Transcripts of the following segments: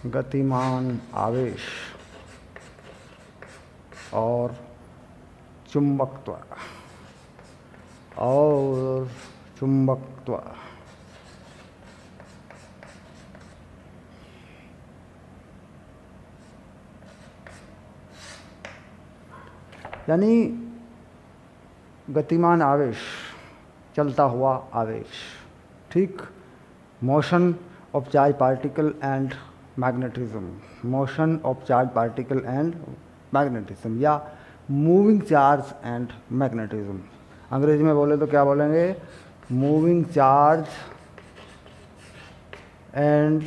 गतिमान आवेश और चुंबकत्व यानी गतिमान आवेश, चलता हुआ आवेश, ठीक। Motion of charge particle and magnetism, motion of charge particle and magnetism या मूविंग चार्ज एंड मैग्नेटिज्म। अंग्रेजी में बोले तो क्या बोलेंगे? मूविंग चार्ज एंड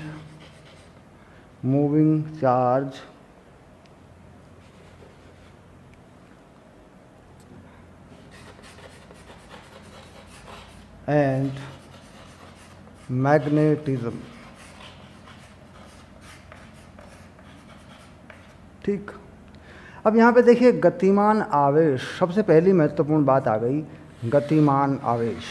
मैग्नेटिज्म, ठीक। अब यहाँ पे देखिए गतिमान आवेश, सबसे पहली महत्वपूर्ण बात आ गई गतिमान आवेश।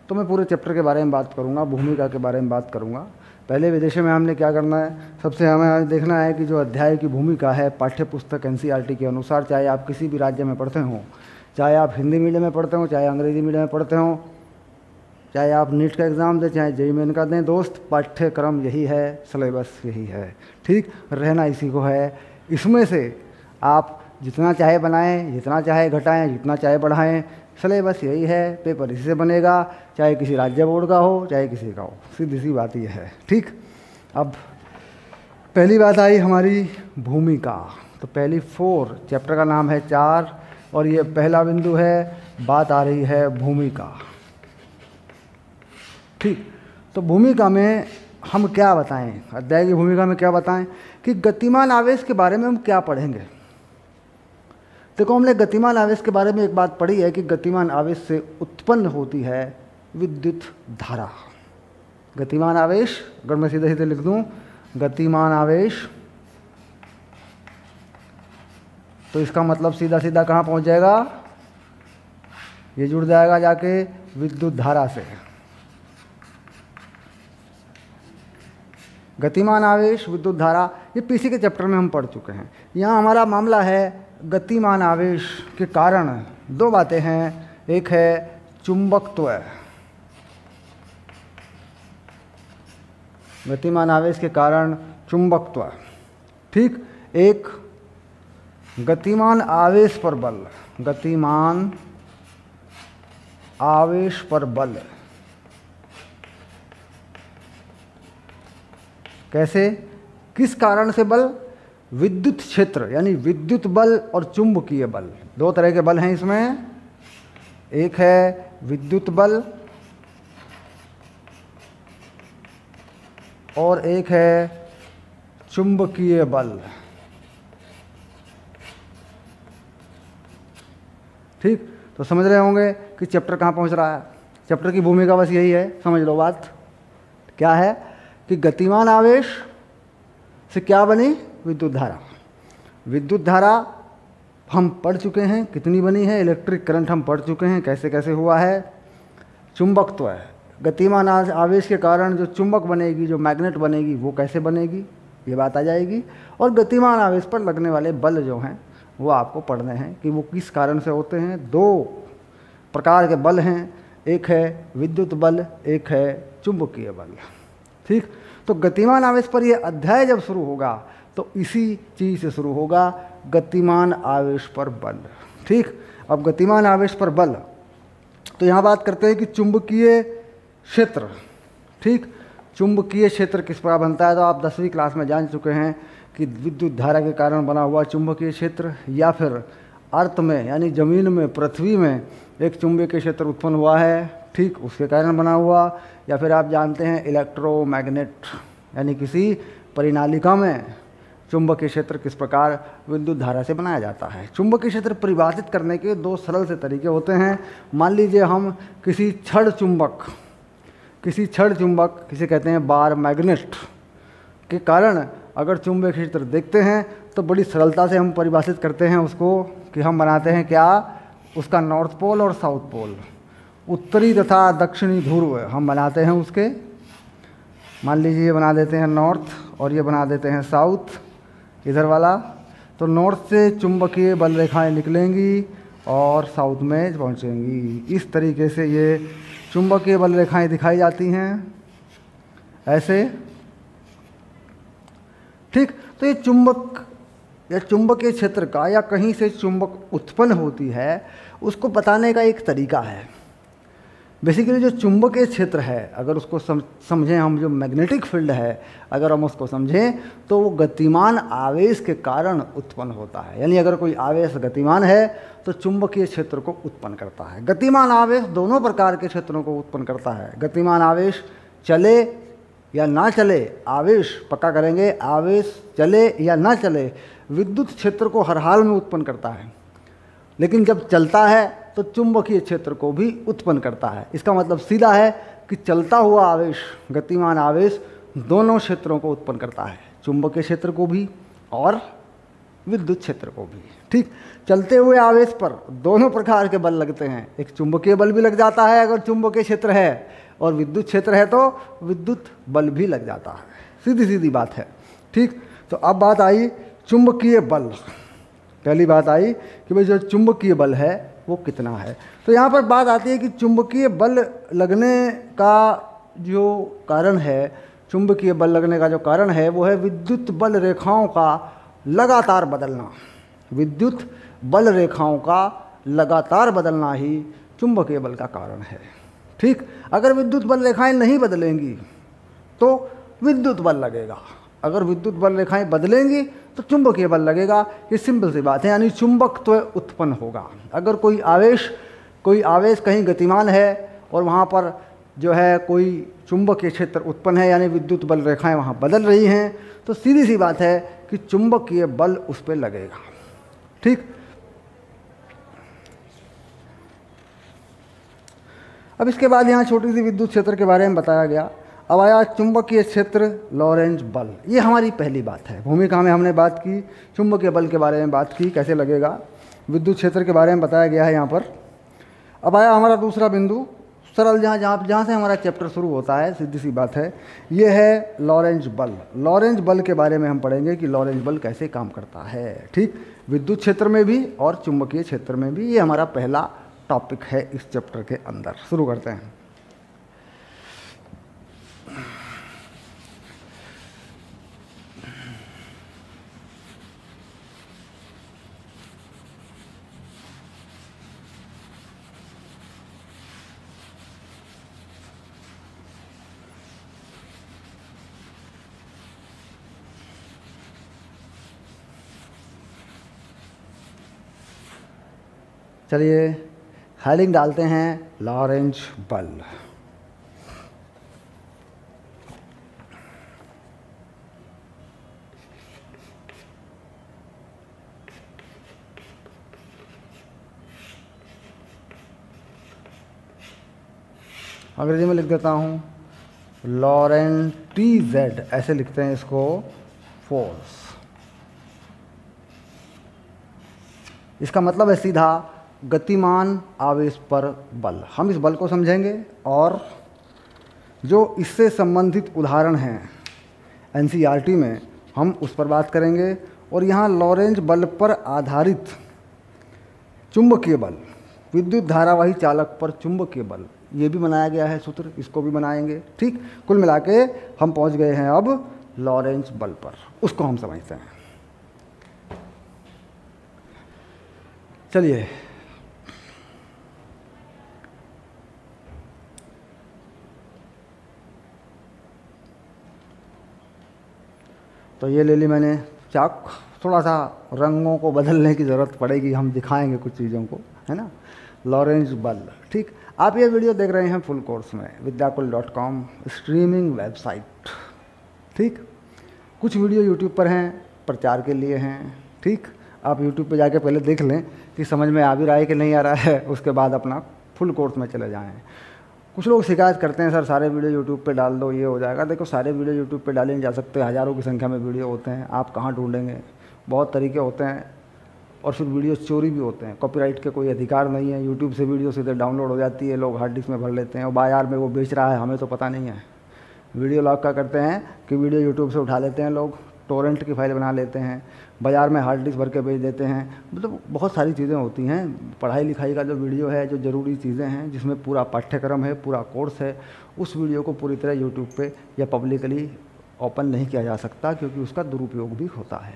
तो मैं पूरे चैप्टर के बारे में बात करूँगा, भूमिका के बारे में बात करूँगा। पहले विदेशों में हमने क्या करना है, सबसे हमें देखना है कि जो अध्याय की भूमिका है पाठ्य पुस्तक NCERT के अनुसार, चाहे आप किसी भी राज्य में पढ़ते हों, चाहे आप हिंदी मीडियम में पढ़ते हों, चाहे अंग्रेजी मीडियम में पढ़ते हों, चाहे आप नीट का एग्ज़ाम दें, चाहे JEE मेन का दें, दोस्त पाठ्यक्रम यही है, सिलेबस यही है, ठीक। रहना इसी को है। इसमें से आप जितना चाहे बनाएं, जितना चाहे घटाएं, जितना चाहे बढ़ाएं, सिलेबस यही है, पेपर इसी से बनेगा, चाहे किसी राज्य बोर्ड का हो, चाहे किसी का हो, सीधी सी बात ये है, ठीक। अब पहली बात आई हमारी भूमिका। तो पहली 4, चैप्टर का नाम है 4 और ये पहला बिंदु है, बात आ रही है भूमिका, ठीक। तो भूमिका में हम क्या बताएं, अध्याय की भूमिका में क्या बताएं कि गतिमान आवेश के बारे में हम क्या पढ़ेंगे। देखो, हमने गतिमान आवेश के बारे में एक बात पढ़ी है कि गतिमान आवेश से उत्पन्न होती है विद्युत धारा। गतिमान आवेश, अगर मैं सीधे सीधे लिख दूं गतिमान आवेश, तो इसका मतलब सीधा सीधा कहाँ पहुंच जाएगा? ये जुड़ जाएगा जाके विद्युत धारा से। गतिमान आवेश, विद्युत धारा, ये पीसी के चैप्टर में हम पढ़ चुके हैं। यहाँ हमारा मामला है गतिमान आवेश के कारण 2 बातें हैं। एक है चुंबकत्व, गतिमान आवेश के कारण चुंबकत्व, ठीक। एक गतिमान आवेश पर बल, गतिमान आवेश पर बल। कैसे, किस कारण से बल? विद्युत क्षेत्र, यानी विद्युत बल और चुंबकीय बल, 2 तरह के बल हैं इसमें। एक है विद्युत बल और एक है चुंबकीय बल, ठीक। तो समझ रहे होंगे कि चैप्टर कहाँ पहुँच रहा है। चैप्टर की भूमिका बस यही है, समझ लो बात क्या है कि गतिमान आवेश से क्या बनी? विद्युत धारा। विद्युत धारा हम पढ़ चुके हैं कितनी बनी है, इलेक्ट्रिक करंट हम पढ़ चुके हैं कैसे कैसे हुआ है। चुंबकत्व है, गतिमान आवेश के कारण जो चुंबक बनेगी, जो मैग्नेट बनेगी, वो कैसे बनेगी, ये बात आ जाएगी। और गतिमान आवेश पर लगने वाले बल जो हैं वो आपको पढ़ने हैं कि वो किस कारण से होते हैं। 2 प्रकार के बल हैं, एक है विद्युत बल, एक है चुंबकीय बल, ठीक। तो गतिमान आवेश पर यह अध्याय जब शुरू होगा तो इसी चीज़ से शुरू होगा, गतिमान आवेश पर बल, ठीक। अब गतिमान आवेश पर बल, तो यहाँ बात करते हैं कि चुंबकीय क्षेत्र, ठीक। चुंबकीय क्षेत्र किस प्रकार बनता है, तो आप 10वीं क्लास में जान चुके हैं कि विद्युत धारा के कारण बना हुआ चुंबकीय क्षेत्र, या फिर अर्थ में यानी ज़मीन में, पृथ्वी में एक चुंबकीय क्षेत्र उत्पन्न हुआ है, ठीक, उसके कारण बना हुआ। या फिर आप जानते हैं इलेक्ट्रोमैग्नेट, यानी किसी परिनालिका में चुंबकीय क्षेत्र किस प्रकार विद्युत धारा से बनाया जाता है। चुंबकीय क्षेत्र परिभाषित करने के 2 सरल से तरीके होते हैं। मान लीजिए हम किसी छड़ चुंबक, किसे कहते हैं बार मैग्नेट के कारण अगर चुंबकीय क्षेत्र देखते हैं तो बड़ी सरलता से हम परिभाषित करते हैं उसको, कि हम बनाते हैं क्या, उसका नॉर्थ पोल और साउथ पोल, उत्तरी तथा दक्षिणी ध्रुव हम बनाते हैं उसके। मान लीजिए ये बना देते हैं नॉर्थ और ये बना देते हैं साउथ इधर वाला। तो नॉर्थ से चुंबकीय बल रेखाएं निकलेंगी और साउथ में पहुंचेंगी। इस तरीके से ये चुंबकीय बल रेखाएं दिखाई जाती हैं ऐसे। ठीक, तो ये चुंबक या चुंबकीय क्षेत्र का या कहीं से चुंबक उत्पन्न होती है उसको बताने का एक तरीका है। बेसिकली जो चुंबकीय क्षेत्र है अगर उसको समझें हम, जो मैग्नेटिक फील्ड है अगर हम उसको समझें तो वो गतिमान आवेश के कारण उत्पन्न होता है। यानी अगर कोई आवेश गतिमान है तो चुंबकीय क्षेत्र को उत्पन्न करता है। गतिमान आवेश दोनों प्रकार के क्षेत्रों को उत्पन्न करता है। गतिमान आवेश चले या ना चले, आवेश पक्का करेंगे, आवेश चले या ना चले विद्युत क्षेत्र को हर हाल में उत्पन्न करता है। लेकिन जब चलता है तो चुंबकीय क्षेत्र को भी उत्पन्न करता है। इसका मतलब सीधा है कि चलता हुआ आवेश, गतिमान आवेश दोनों क्षेत्रों को उत्पन्न करता है, चुंबकीय क्षेत्र को भी और विद्युत क्षेत्र को भी। ठीक, चलते हुए आवेश पर दोनों प्रकार के बल लगते हैं। एक चुंबकीय बल भी लग जाता है अगर चुंबकीय क्षेत्र है, और विद्युत क्षेत्र है तो विद्युत बल भी लग जाता है। सीधी सीधी बात है। ठीक, तो अब बात आई चुंबकीय बल। पहली बात आई कि भाई जो चुंबकीय बल है वो कितना है। तो यहाँ पर बात आती है कि चुंबकीय बल लगने का जो कारण है, चुंबकीय बल लगने का जो कारण है वो है विद्युत बल रेखाओं का लगातार बदलना। विद्युत बल रेखाओं का लगातार बदलना ही चुंबकीय बल का कारण है। ठीक, अगर विद्युत बल रेखाएं नहीं बदलेंगी तो विद्युत बल लगेगा, अगर विद्युत बल रेखाएं बदलेंगी तो चुंबकीय बल लगेगा। ये सिंपल सी बात है, यानी चुंबक तो उत्पन्न होगा। अगर कोई आवेश कहीं गतिमान है और वहाँ पर जो है कोई चुंबकीय क्षेत्र उत्पन्न है, यानी विद्युत बल रेखाएं वहाँ बदल रही हैं, तो सीधी सी बात है कि चुंबकीय बल उस पर लगेगा। ठीक, अब इसके बाद यहाँ छोटी सी विद्युत क्षेत्र के बारे में बताया गया। अब आया चुंबकीय क्षेत्र, लॉरेंज बल। ये हमारी पहली बात है। भूमिका में हमने बात की, चुंबकीय बल के बारे में बात की, कैसे लगेगा, विद्युत क्षेत्र के बारे में बताया गया है यहाँ पर। अब आया हमारा दूसरा बिंदु, सरल जहाँ से हमारा चैप्टर शुरू होता है, सीधी सी बात है, ये है लॉरेंज बल। लॉरेंज बल के बारे में हम पढ़ेंगे कि लॉरेंज बल कैसे काम करता है। ठीक, विद्युत क्षेत्र में भी और चुंबकीय क्षेत्र में भी। ये हमारा पहला टॉपिक है इस चैप्टर के अंदर। शुरू करते हैं। चलिए हेडिंग डालते हैं लॉरेंज बल। अंग्रेजी में लिख देता हूँ लॉरेंट TZ, ऐसे लिखते हैं इसको, फोर्स। इसका मतलब है सीधा गतिमान आवेश पर बल। हम इस बल को समझेंगे और जो इससे संबंधित उदाहरण हैं NCERT में हम उस पर बात करेंगे। और यहाँ लॉरेंज बल पर आधारित चुंबकीय बल, विद्युत धारावाही चालक पर चुंबकीय बल, ये भी बनाया गया है सूत्र, इसको भी बनाएंगे। ठीक, कुल मिला के हम पहुँच गए हैं अब लॉरेंज बल पर, उसको हम समझते हैं। चलिए तो ये ले ली मैंने चाक। थोड़ा सा रंगों को बदलने की ज़रूरत पड़ेगी, हम दिखाएंगे कुछ चीज़ों को, है ना। लॉरेंज बल। ठीक, आप ये वीडियो देख रहे हैं फुल कोर्स में vidyakul.com स्ट्रीमिंग वेबसाइट। ठीक, कुछ वीडियो यूट्यूब पर हैं, प्रचार के लिए हैं। ठीक, आप यूट्यूब पे जाके पहले देख लें कि समझ में आ भी रहा है कि नहीं आ रहा है, उसके बाद अपना फुल कोर्स में चले जाएं। कुछ लोग शिकायत करते हैं सर सारे वीडियो यूट्यूब पे डाल दो, ये हो जाएगा। देखो सारे वीडियो यूट्यूब पे डाले नहीं जा सकते, हज़ारों की संख्या में वीडियो होते हैं, आप कहाँ ढूंढेंगे, बहुत तरीके होते हैं। और फिर वीडियो चोरी भी होते हैं, कॉपीराइट के कोई अधिकार नहीं है। यूट्यूब से वीडियो सीधे डाउनलोड हो जाती है, लोग हार्ड डिस्क में भर लेते हैं और बाजार में वो बेच रहा है, हमें तो पता नहीं है। वीडियो लॉग क्या करते हैं कि वीडियो यूट्यूब से उठा लेते हैं लोग, टोरेंट की फाइल बना लेते हैं, बाज़ार में हार्ड डिस्क भर के भेज देते हैं। मतलब बहुत सारी चीज़ें होती हैं। पढ़ाई लिखाई का जो वीडियो है, जो ज़रूरी चीज़ें हैं, जिसमें पूरा पाठ्यक्रम है, पूरा कोर्स है, उस वीडियो को पूरी तरह यूट्यूब पे या पब्लिकली ओपन नहीं किया जा सकता, क्योंकि उसका दुरुपयोग भी होता है।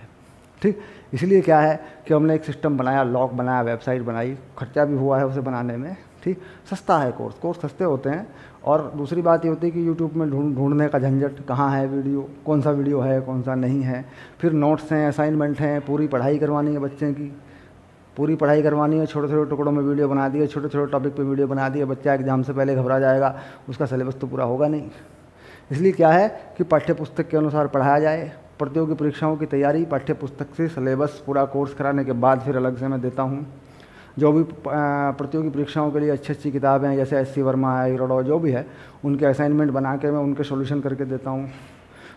ठीक, इसलिए क्या है कि हमने एक सिस्टम बनाया, लॉग बनाया, वेबसाइट बनाई, खर्चा भी हुआ है उसे बनाने में। ठीक, सस्ता है कोर्स सस्ते होते हैं। और दूसरी बात ये होती है कि यूट्यूब में ढूंढने का झंझट, कहाँ है वीडियो, कौन सा वीडियो है, कौन सा नहीं है, फिर नोट्स हैं, असाइनमेंट हैं, पूरी पढ़ाई करवानी है बच्चे की, पूरी पढ़ाई करवानी है, छोटे छोटे टुकड़ों में वीडियो बना दिए, छोटे छोटे टॉपिक पे वीडियो बना दिए, बच्चा एग्जाम से पहले घबरा जाएगा, उसका सिलेबस तो पूरा होगा नहीं। इसलिए क्या है कि पाठ्य पुस्तक के अनुसार पढ़ाया जाए। प्रतियोगी परीक्षाओं की तैयारी पाठ्य पुस्तक से सिलेबस पूरा कोर्स कराने के बाद फिर अलग से मैं देता हूँ। जो भी प्रतियोगी परीक्षाओं के लिए अच्छी अच्छी किताबें हैं, जैसे एस सी वर्मा है, इरोडो, जो भी है, उनके असाइनमेंट बना के मैं उनके सॉल्यूशन करके देता हूँ।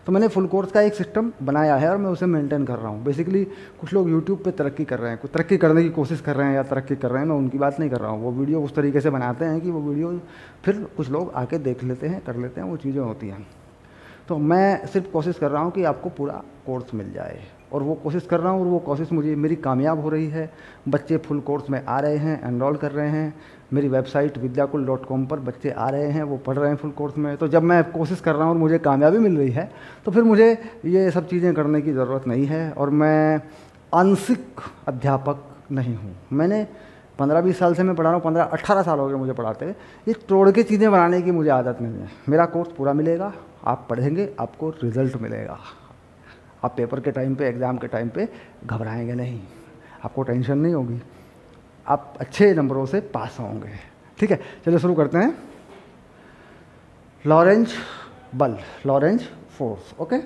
तो मैंने फुल कोर्स का एक सिस्टम बनाया है और मैं उसे मेंटेन कर रहा हूँ। बेसिकली कुछ लोग यूट्यूब पे तरक्की कर रहे हैं, कुछ तरक्की करने की कोशिश कर रहे हैं या तरक्की कर रहे हैं, मैं उनकी बात नहीं कर रहा हूँ। वो वीडियो उस तरीके से बनाते हैं कि वो वीडियो फिर कुछ लोग आके देख लेते हैं, कर लेते हैं, वो चीज़ें होती हैं। तो मैं सिर्फ कोशिश कर रहा हूँ कि आपको पूरा कोर्स मिल जाए, और वो कोशिश कर रहा हूँ, और वो कोशिश मेरी कामयाब हो रही है। बच्चे फुल कोर्स में आ रहे हैं, एनरोल कर रहे हैं। मेरी वेबसाइट vidyakul.com पर बच्चे आ रहे हैं, वो पढ़ रहे हैं फुल कोर्स में। तो जब मैं कोशिश कर रहा हूँ और मुझे कामयाबी मिल रही है, तो फिर मुझे ये सब चीज़ें करने की ज़रूरत नहीं है। और मैं आंशिक अध्यापक नहीं हूँ। मैंने 15-20 साल से मैं पढ़ा रहा हूँ, 15-18 साल हो गए मुझे पढ़ाते हुए। ये तोड़ के चीज़ें बनाने की मुझे आदत नहीं है। मेरा कोर्स पूरा मिलेगा, आप पढ़ेंगे, आपको रिज़ल्ट मिलेगा। आप पेपर के टाइम पे, एग्ज़ाम के टाइम पे घबराएंगे नहीं, आपको टेंशन नहीं होगी, आप अच्छे नंबरों से पास होंगे। ठीक है, चलिए शुरू करते हैं। लॉरेंज बल, लॉरेंज फोर्स। ओके,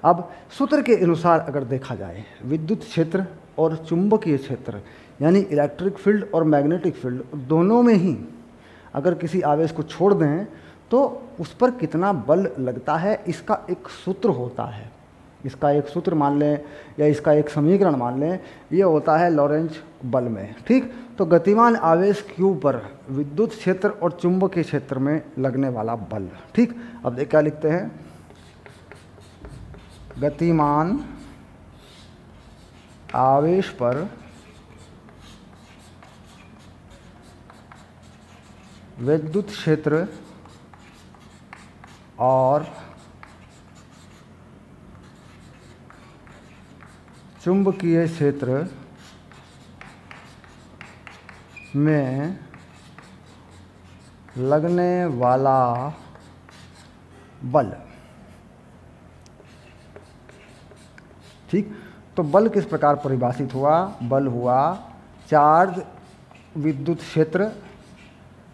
अब सूत्र के अनुसार अगर देखा जाए, विद्युत क्षेत्र और चुंबकीय क्षेत्र यानी इलेक्ट्रिक फील्ड और मैग्नेटिक फील्ड, दोनों में ही अगर किसी आवेश को छोड़ दें तो उस पर कितना बल लगता है, इसका एक सूत्र होता है। इसका एक सूत्र मान लें या इसका एक समीकरण मान लें, ये होता है लॉरेंज बल में। ठीक, तो गतिमान आवेश Q पर विद्युत क्षेत्र और चुंबकीय क्षेत्र में लगने वाला बल। ठीक, अब देख क्या लिखते हैं, गतिमान आवेश पर विद्युत क्षेत्र और चुंबकीय क्षेत्र में लगने वाला बल। ठीक, तो बल किस प्रकार परिभाषित हुआ? बल हुआ चार्ज विद्युत क्षेत्र,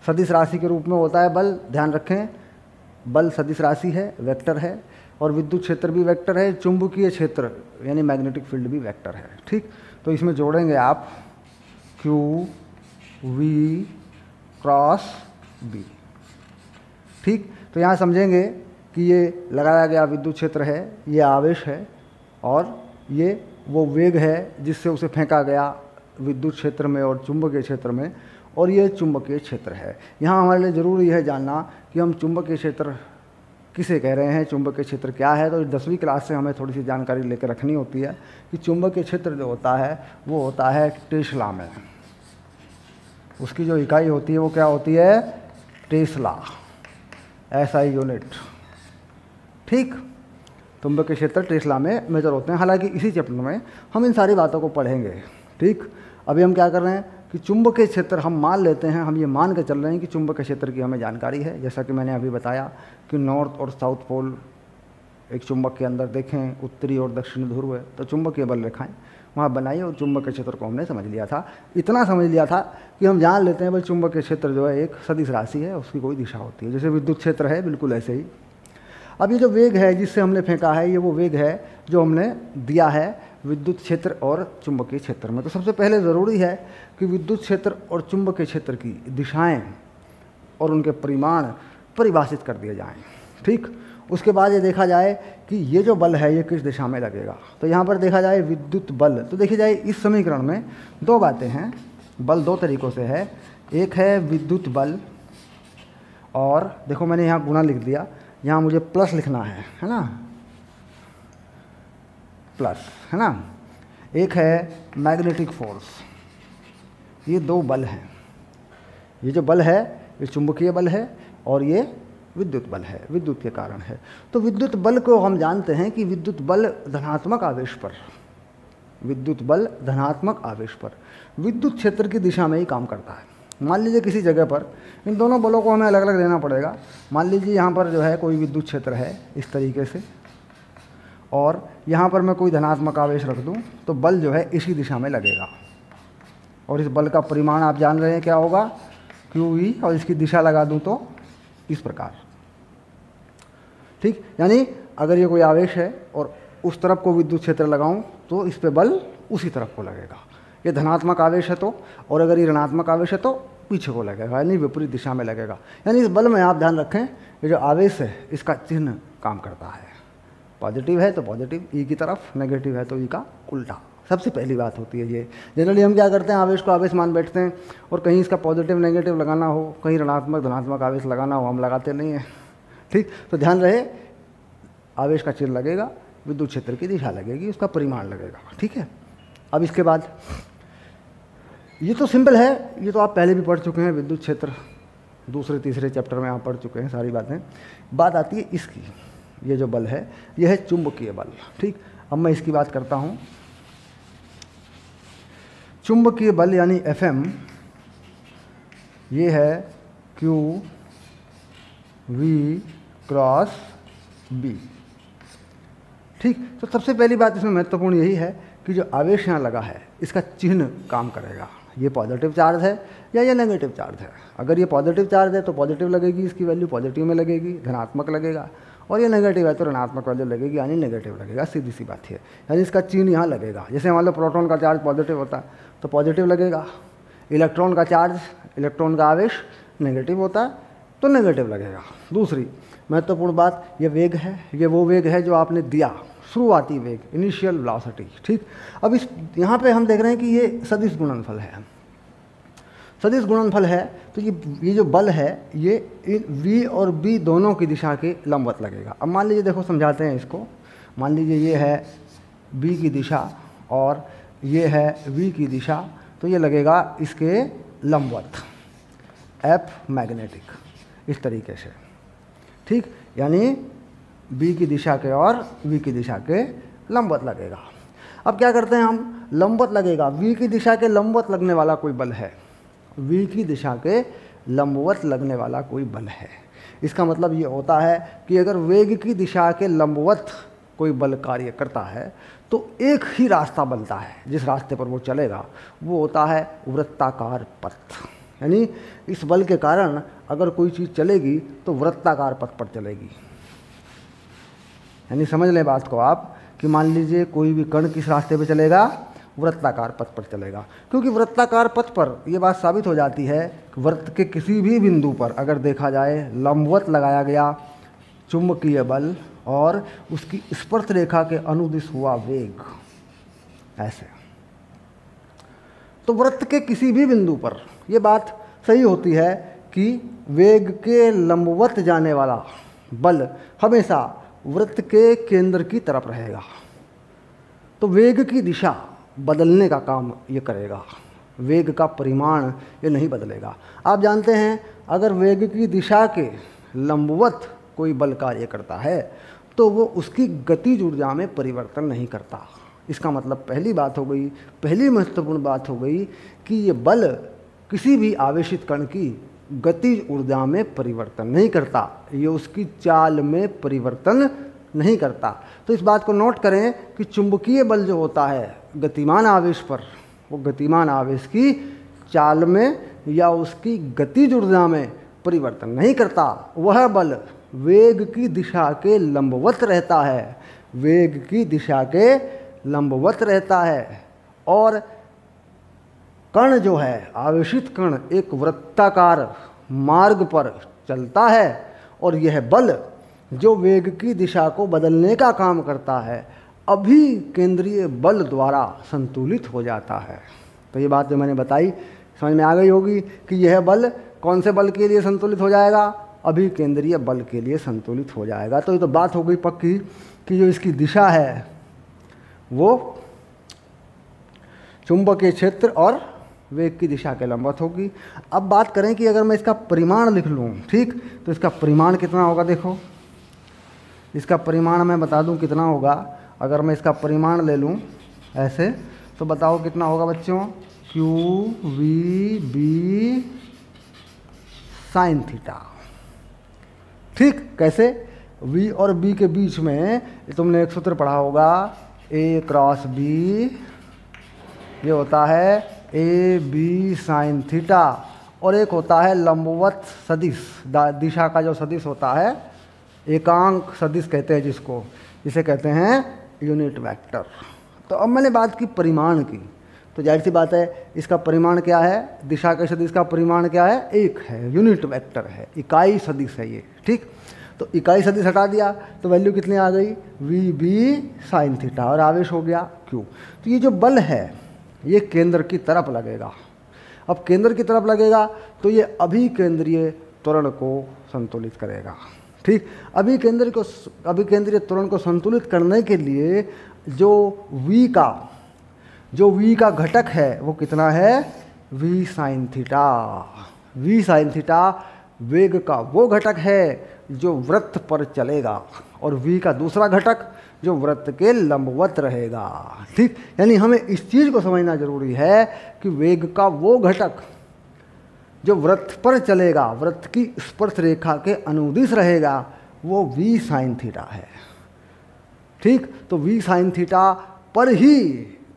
सदिश राशि के रूप में होता है बल, ध्यान रखें, बल सदिश राशि है, वेक्टर है, और विद्युत क्षेत्र भी वेक्टर है, चुंबकीय क्षेत्र यानी मैग्नेटिक फील्ड भी वेक्टर है। ठीक, तो इसमें जोड़ेंगे आप Q V क्रॉस B। ठीक, तो यहाँ समझेंगे कि ये लगाया गया विद्युत क्षेत्र है, ये आवेश है, और ये वो वेग है जिससे उसे फेंका गया विद्युत क्षेत्र में और चुंबकीय क्षेत्र में, और ये चुंबकीय क्षेत्र है। यहाँ हमारे लिए ज़रूरी है जानना कि हम चुंबकीय क्षेत्र किसे कह रहे हैं, चुंबकीय क्षेत्र क्या है। तो 10वीं क्लास से हमें थोड़ी सी जानकारी लेकर रखनी होती है कि चुंबकीय क्षेत्र जो होता है वो होता है टेस्ला में, उसकी जो इकाई होती है वो क्या होती है, टेस्ला, SI यूनिट। ठीक, चुंबकीय क्षेत्र टेस्ला में मेजर होते हैं। हालांकि इसी चैप्टर में हम इन सारी बातों को पढ़ेंगे। ठीक, अभी हम क्या कर रहे हैं कि चुंबकीय क्षेत्र हम मान लेते हैं, हम ये मान के चल रहे हैं कि चुंबकीय क्षेत्र की हमें जानकारी है। जैसा कि मैंने अभी बताया कि नॉर्थ और साउथ पोल एक चुंबक के अंदर देखें, उत्तरी और दक्षिणी ध्रुव है, तो चुंबकीय बल रेखाएं वहाँ बनाई और चुंबकीय क्षेत्र को हमने समझ लिया था। इतना समझ लिया था कि हम जान लेते हैं भाई चुंबकीय क्षेत्र जो है एक सदिश राशि है, उसकी कोई दिशा होती है, जैसे विद्युत क्षेत्र है, बिल्कुल ऐसे ही। अब ये जो वेग है जिससे हमने फेंका है, ये वो वेग है जो हमने दिया है विद्युत क्षेत्र और चुंबकीय क्षेत्र में। तो सबसे पहले ज़रूरी है कि विद्युत क्षेत्र और चुंबकीय क्षेत्र की दिशाएं और उनके परिमाण परिभाषित कर दिए जाएं। ठीक, उसके बाद ये देखा जाए कि ये जो बल है ये किस दिशा में लगेगा। तो यहाँ पर देखा जाए विद्युत बल, तो देखी जाए इस समीकरण में दो बातें हैं। बल दो तरीक़ों से है, एक है विद्युत बल, और देखो मैंने यहाँ गुणा लिख दिया, यहाँ मुझे प्लस लिखना है ना, प्लस, है ना। एक है मैग्नेटिक फोर्स, ये दो बल हैं। ये जो बल है ये चुंबकीय बल है और ये विद्युत बल है, विद्युत के कारण है। तो विद्युत बल को हम जानते हैं कि विद्युत बल धनात्मक आवेश पर, विद्युत बल धनात्मक आवेश पर विद्युत क्षेत्र की दिशा में ही काम करता है। मान लीजिए किसी जगह पर इन दोनों बलों को हमें अलग अलग देना पड़ेगा। मान लीजिए यहाँ पर जो है कोई विद्युत क्षेत्र है इस तरीके से, और यहाँ पर मैं कोई धनात्मक आवेश रख दूँ तो बल जो है इसी दिशा में लगेगा। और इस बल का परिमाण आप जान रहे हैं क्या होगा, QE, और इसकी दिशा लगा दूँ तो इस प्रकार, ठीक। यानी अगर ये कोई आवेश है और उस तरफ को विद्युत क्षेत्र लगाऊं तो इस पे बल उसी तरफ को लगेगा। ये धनात्मक आवेश है तो, और अगर ये ऋणात्मक आवेश है तो पीछे को लगेगा, यानी विपरीत दिशा में लगेगा। यानी इस बल में आप ध्यान रखें ये जो आवेश है इसका चिन्ह काम करता है। पॉजिटिव है तो पॉजिटिव ई की तरफ, नेगेटिव है तो ई का उल्टा। सबसे पहली बात होती है ये। जनरली हम क्या करते हैं, आवेश को आवेश मान बैठते हैं, और कहीं इसका पॉजिटिव नेगेटिव लगाना हो, कहीं ऋणात्मक धनात्मक आवेश लगाना हो, हम लगाते नहीं हैं, ठीक। तो ध्यान रहे आवेश का चिन्ह लगेगा, विद्युत क्षेत्र की दिशा लगेगी, उसका परिमाण लगेगा, ठीक है। अब इसके बाद ये तो सिंपल है, ये तो आप पहले भी पढ़ चुके हैं, विद्युत क्षेत्र दूसरे तीसरे चैप्टर में आप पढ़ चुके हैं सारी बातें। बात आती है इसकी, ये जो बल है ये है चुंबकीय बल, ठीक। अब मैं इसकी बात करता हूँ। चुंबकीय बल यानी FM, ये है QV क्रॉस B, ठीक। तो सबसे पहली बात इसमें महत्वपूर्ण यही है कि जो आवेश यहाँ लगा है इसका चिन्ह काम करेगा। ये पॉजिटिव चार्ज है या ये नेगेटिव चार्ज है। अगर ये पॉजिटिव चार्ज है तो पॉजिटिव लगेगी, इसकी वैल्यू पॉजिटिव में लगेगी, धनात्मक लगेगा, और ये नेगेटिव है तो ऋणात्मक वैल्यू लगेगी, यानी नेगेटिव लगेगा। सीधी सी बात है, यानी इसका चिन्ह यहाँ लगेगा। जैसे मान लो प्रोटॉन का चार्ज पॉजिटिव होता है तो पॉजिटिव लगेगा, इलेक्ट्रॉन का चार्ज, इलेक्ट्रॉन का आवेश नेगेटिव होता है तो नेगेटिव लगेगा। दूसरी महत्वपूर्ण बात, ये वेग है, ये वो वेग है जो आपने दिया, शुरुआती वेग, इनिशियल वेलोसिटी, ठीक। अब इस यहाँ पे हम देख रहे हैं कि ये सदिश गुणनफल है, सदिश गुणनफल है, तो ये जो बल है ये V और B दोनों की दिशा के लंबवत लगेगा। अब मान लीजिए, देखो समझाते हैं इसको। मान लीजिए ये है B की दिशा और ये है V की दिशा, तो ये लगेगा इसके लंबवत, F मैग्नेटिक, इस तरीके से, ठीक। यानी B की दिशा के और V की दिशा के लंबवत लगेगा। अब क्या करते हैं हम, लंबवत लगेगा, V की दिशा के लंबवत लगने वाला कोई बल है, V की दिशा के लंबवत लगने वाला कोई बल है। इसका मतलब ये होता है कि अगर वेग की दिशा के लंबवत कोई बल कार्य करता है तो एक ही रास्ता बनता है, जिस रास्ते पर वो चलेगा वो होता है वृत्ताकार पथ। यानी इस बल के कारण अगर कोई चीज़ चलेगी तो वृत्ताकार पथ पर चलेगी। यानी समझ लें बात को आप कि मान लीजिए कोई भी कण किस रास्ते पे चलेगा, वृत्ताकार पथ पर चलेगा, क्योंकि वृत्ताकार पथ पर यह बात साबित हो जाती है कि वृत्त के किसी भी बिंदु पर अगर देखा जाए लंबवत लगाया गया चुंबकीय बल और उसकी स्पर्श रेखा के अनुदिश हुआ वेग, ऐसे, तो वृत्त के किसी भी बिंदु पर यह बात सही होती है कि वेग के लंबवत जाने वाला बल हमेशा वृत्त के केंद्र की तरफ रहेगा। तो वेग की दिशा बदलने का काम ये करेगा, वेग का परिमाण ये नहीं बदलेगा। आप जानते हैं अगर वेग की दिशा के लंबवत कोई बल कार्य करता है तो वो उसकी गतिज ऊर्जा में परिवर्तन नहीं करता। इसका मतलब पहली बात हो गई, पहली महत्वपूर्ण बात हो गई कि ये बल किसी भी आवेशित कण की गतिज ऊर्जा में परिवर्तन नहीं करता, ये उसकी चाल में परिवर्तन नहीं करता। तो इस बात को नोट करें कि चुंबकीय बल जो होता है गतिमान आवेश पर, वो गतिमान आवेश की चाल में या उसकी गतिज ऊर्जा में परिवर्तन नहीं करता। वह बल वेग की दिशा के लंबवत रहता है, वेग की दिशा के लंबवत रहता है। और कण जो है, आवेशित कण एक वृत्ताकार मार्ग पर चलता है और यह बल जो वेग की दिशा को बदलने का काम करता है अभी केंद्रीय बल द्वारा संतुलित हो जाता है। तो ये बात जो मैंने बताई समझ में आ गई होगी कि यह बल कौन से बल के लिए संतुलित हो जाएगा, अभिकेंद्रीय बल के लिए संतुलित हो जाएगा। तो ये तो बात हो गई पक्की कि जो इसकी दिशा है वो चुंबकीय क्षेत्र और वेग की दिशा के लंबवत होगी। अब बात करें कि अगर मैं इसका परिमाण लिख लूँ, ठीक, तो इसका परिमाण कितना होगा। देखो इसका परिमाण मैं बता दूं कितना होगा। अगर मैं इसका परिमाण ले लूं ऐसे, तो बताओ कितना होगा बच्चों। Q V B sine theta. ठीक, कैसे? v और b के बीच में तुमने एक सूत्र पढ़ा होगा, a क्रॉस b, ये होता है ए बी साइन थीटा, और एक होता है लंबवत सदिश, दिशा का जो सदिश होता है, एकांक सदिश कहते हैं जिसको, जिसे कहते हैं यूनिट वेक्टर। तो अब मैंने बात की परिमाण की, तो जाहिर सी बात है इसका परिमाण क्या है, दिशा के सदिश का परिमाण क्या है, एक है, यूनिट वेक्टर है, इकाई सदिश है ये। ठीक, तो इकाई सदिश हटा दिया तो वैल्यू कितनी आ गई, वी बी साइन थीटा, और आवेश हो गया क्यू। तो ये जो बल है ये केंद्र की तरफ लगेगा। अब केंद्र की तरफ लगेगा तो ये अभिकेंद्रीय त्वरण को संतुलित करेगा। ठीक, अभिकेंद्रीय त्वरण को संतुलित करने के लिए जो v का घटक है वो कितना है, v sine theta. v sine theta वेग का वो घटक है जो वृत्त पर चलेगा, और v का दूसरा घटक जो वृत्त के लंबवत रहेगा। ठीक, यानी हमें इस चीज़ को समझना जरूरी है कि वेग का वो घटक जो वृत्त पर चलेगा, वृत्त की स्पर्श रेखा के अनुदिश रहेगा, वो v साइन थीटा है। ठीक, तो v साइन थीटा पर ही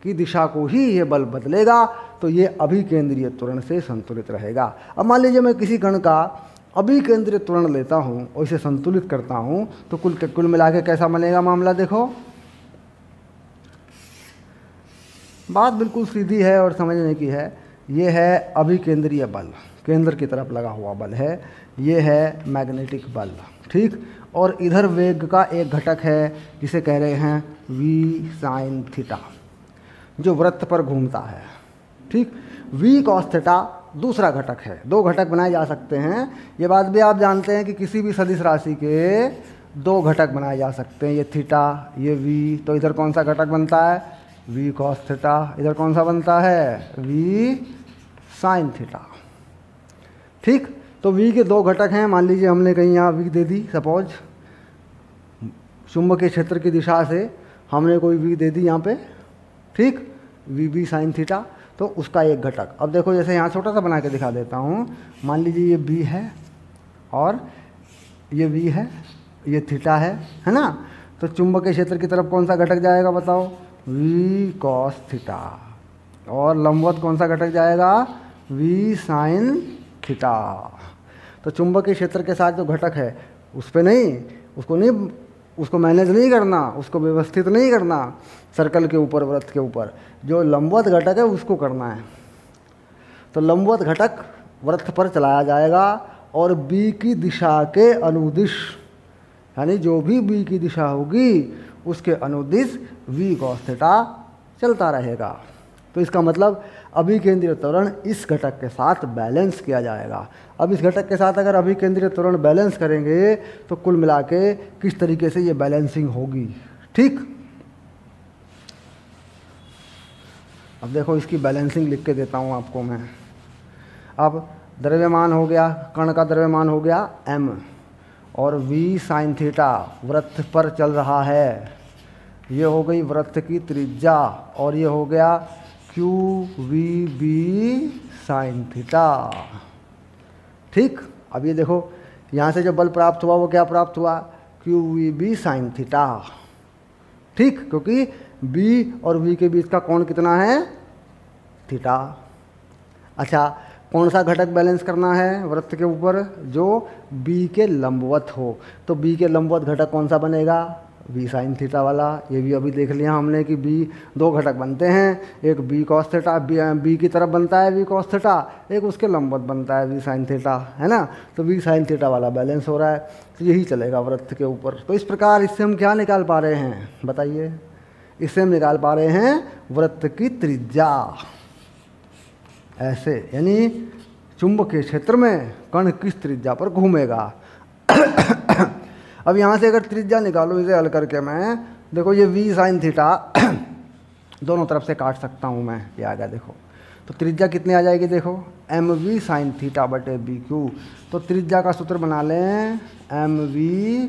की दिशा को ही ये बल बदलेगा, तो ये अभिकेंद्रीय त्वरण से संतुलित रहेगा। अब मान लीजिए मैं किसी कण का अभिकेंद्रीय त्वरण लेता हूँ और इसे संतुलित करता हूँ, तो कुल मिला के कैसा बनेगा मामला। देखो बात बिल्कुल सीधी है और समझने की है। ये है अभिकेंद्रीय बल, केंद्र की तरफ लगा हुआ बल है, ये है मैग्नेटिक बल। ठीक, और इधर वेग का एक घटक है जिसे कह रहे हैं v साइन थीटा, जो वृत्त पर घूमता है। ठीक, v कॉस थीटा दूसरा घटक है। दो घटक बनाए जा सकते हैं, ये बात भी आप जानते हैं कि किसी भी सदिश राशि के दो घटक बनाए जा सकते हैं, ये थीटा, ये v। तो इधर कौन सा घटक बनता है, v कॉस थीटा, इधर कौन सा बनता है, v साइन थीटा। ठीक, तो v के दो घटक हैं। मान लीजिए हमने कहीं यहाँ v दे दी, सपोज चुंबकीय क्षेत्र की दिशा से हमने कोई v दे दी यहाँ पे। ठीक, v b साइन थीटा, तो उसका एक घटक। अब देखो जैसे यहाँ छोटा सा बना के दिखा देता हूँ। मान लीजिए ये b है और ये v है, ये थीटा है ना। तो चुंबकीय क्षेत्र की तरफ कौन सा घटक जाएगा बताओ, v कॉस थीटा, और लंबवत कौन सा घटक जाएगा, v साइन थीटा। तो चुंबकीय क्षेत्र के साथ जो घटक है उस पे नहीं, उसको मैनेज नहीं करना, उसको व्यवस्थित नहीं करना सर्कल के ऊपर, वृत्त के ऊपर। जो लंबवत घटक है उसको करना है। तो लंबवत घटक वृत्त पर चलाया जाएगा और b की दिशा के अनुदिश, यानी जो भी b की दिशा होगी उसके अनुदिश v कॉस थीटा चलता रहेगा। तो इसका मतलब अभिकेंद्रीय त्वरण इस घटक के साथ बैलेंस किया जाएगा। अब इस घटक के साथ अगर अभिकेंद्रीय त्वरण बैलेंस करेंगे तो कुल मिला के किस तरीके से ये बैलेंसिंग होगी। ठीक, अब देखो इसकी बैलेंसिंग लिख के देता हूँ आपको मैं। अब द्रव्यमान हो गया, कण का द्रव्यमान हो गया m, और v साइन थीटा वृत्त पर चल रहा है, ये हो गई वृत्त की त्रिज्या, और ये हो गया Q V B sine theta. ठीक, अब ये देखो यहाँ से जो बल प्राप्त हुआ वो क्या प्राप्त हुआ, Q V B sine theta. ठीक, क्योंकि b और v के बीच का कोण कितना है, थीटा। अच्छा, कौन सा घटक बैलेंस करना है वृत्त के ऊपर, जो b के लंबवत हो। तो b के लंबवत घटक कौन सा बनेगा, v साइन थीटा वाला। ये भी अभी देख लिया हमने कि b दो घटक बनते हैं, एक b कॉस थीटा, b की तरफ बनता है v कॉस थीटा, एक उसके लंबवत बनता है v साइन थीटा, है ना। तो v साइन थीटा वाला बैलेंस हो रहा है, तो यही चलेगा वृत्त के ऊपर। तो इस प्रकार इससे हम क्या निकाल पा रहे हैं बताइए, इससे हम निकाल पा रहे हैं वृत्त की त्रिज्या। ऐसे यानी चुंबकीय क्षेत्र में कण किस त्रिज्या पर घूमेगा। अब यहाँ से अगर त्रिज्या निकालूँ इसे हल करके मैं, देखो ये v साइन थीटा दोनों तरफ से काट सकता हूँ मैं, ये आ गया देखो। तो त्रिज्या कितनी आ जाएगी देखो, एम वी साइन थीटा बटे बी क्यू। तो त्रिज्या का सूत्र बना लें, एम वी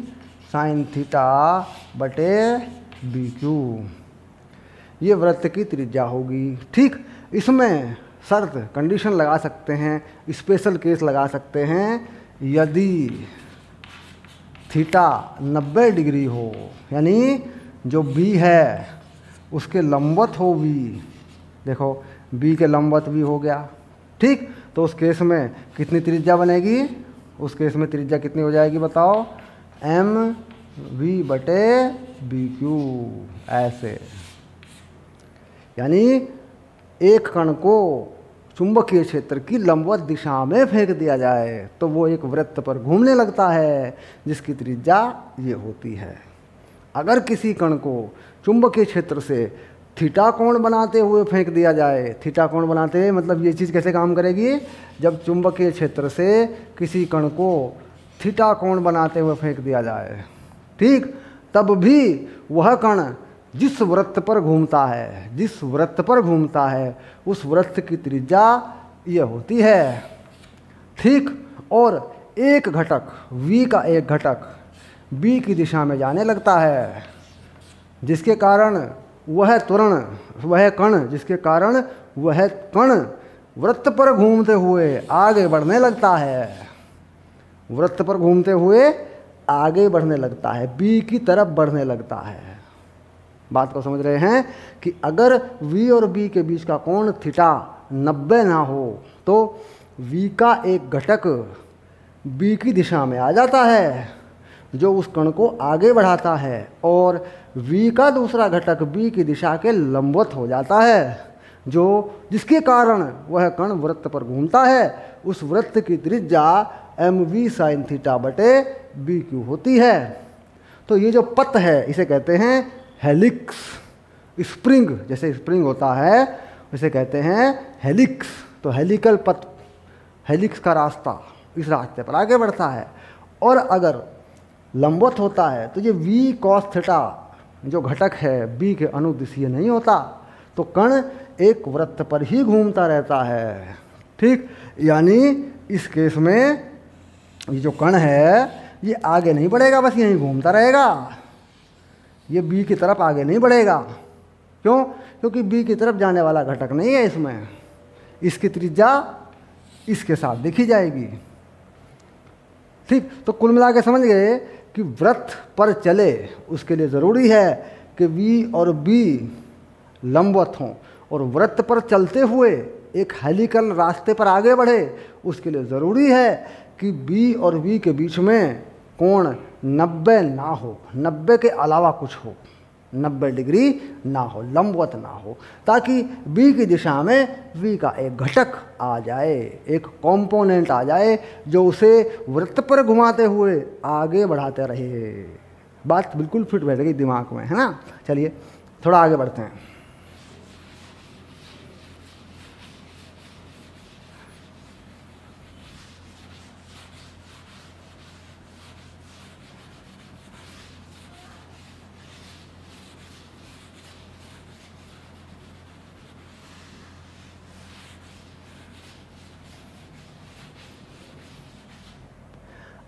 साइन थीटा बटे बी क्यू, ये वृत्त की त्रिज्या होगी। ठीक, इसमें शर्त कंडीशन लगा सकते हैं, स्पेशल केस लगा सकते हैं, यदि थीटा 90 डिग्री हो, यानी जो बी है उसके लंबवत हो बी, देखो बी के लंबवत भी हो गया। ठीक, तो उस केस में कितनी त्रिज्या बनेगी, उस केस में त्रिज्या कितनी हो जाएगी बताओ, एम वी बटे बी क्यू, ऐसे। यानी एक कण को चुंबकीय क्षेत्र की लंबवत दिशा में फेंक दिया जाए तो वो एक वृत्त पर घूमने लगता है, जिसकी त्रिज्या ये होती है। अगर किसी कण को चुंबकीय क्षेत्र से थीटा कोण बनाते हुए फेंक दिया जाए, थीटा कोण बनाते हुए मतलब ये चीज़ कैसे काम करेगी, जब चुंबकीय क्षेत्र से किसी कण को थीटा कोण बनाते हुए फेंक दिया जाए, ठीक, तब भी वह कण जिस वृत्त पर घूमता है, जिस वृत्त पर घूमता है उस वृत्त की त्रिज्या ये होती है। ठीक, और एक घटक v का एक घटक b की दिशा में जाने लगता है, जिसके कारण वह त्वरण, वह कण, जिसके कारण वह कण वृत्त पर घूमते हुए आगे बढ़ने लगता है, वृत्त पर घूमते हुए आगे बढ़ने लगता है, b की तरफ बढ़ने लगता है। बात को समझ रहे हैं कि अगर v और b के बीच का कोण थीटा 90 ना हो तो v का एक घटक b की दिशा में आ जाता है, जो उस कण को आगे बढ़ाता है, और v का दूसरा घटक b की दिशा के लंबवत हो जाता है, जो जिसके कारण वह कण वृत्त पर घूमता है। उस वृत्त की त्रिज्या एम वी साइन थीटा बटे बी क्यू होती है। तो ये जो पथ है इसे कहते हैं हेलिक्स। स्प्रिंग, जैसे स्प्रिंग होता है उसे कहते हैं हेलिक्स। तो हेलिकल पथ, हेलिक्स का रास्ता इस रास्ते पर आगे बढ़ता है। और अगर लंबवत होता है तो ये v cos थीटा जो घटक है b के अनुदिशीय नहीं होता, तो कण एक वृत्त पर ही घूमता रहता है। ठीक, यानी इस केस में ये जो कण है ये आगे नहीं बढ़ेगा, बस यहीं घूमता रहेगा, ये b की तरफ आगे नहीं बढ़ेगा। क्यों? क्योंकि b की तरफ जाने वाला घटक नहीं है इसमें, इसकी त्रिज्या इसके साथ देखी जाएगी। ठीक, तो कुल मिला के समझ गए कि वृत्त पर चले उसके लिए ज़रूरी है कि v और b लंबवत हों, और वृत्त पर चलते हुए एक हेलिकल रास्ते पर आगे बढ़े उसके लिए ज़रूरी है कि b और v के बीच में कोण 90 ना हो, 90 के अलावा कुछ हो, 90 डिग्री ना हो, लंबवत ना हो, ताकि b की दिशा में v का एक घटक आ जाए, एक कंपोनेंट आ जाए जो उसे वृत्त पर घुमाते हुए आगे बढ़ाते रहे। बात बिल्कुल फिट बैठ गई दिमाग में, है ना। चलिए थोड़ा आगे बढ़ते हैं।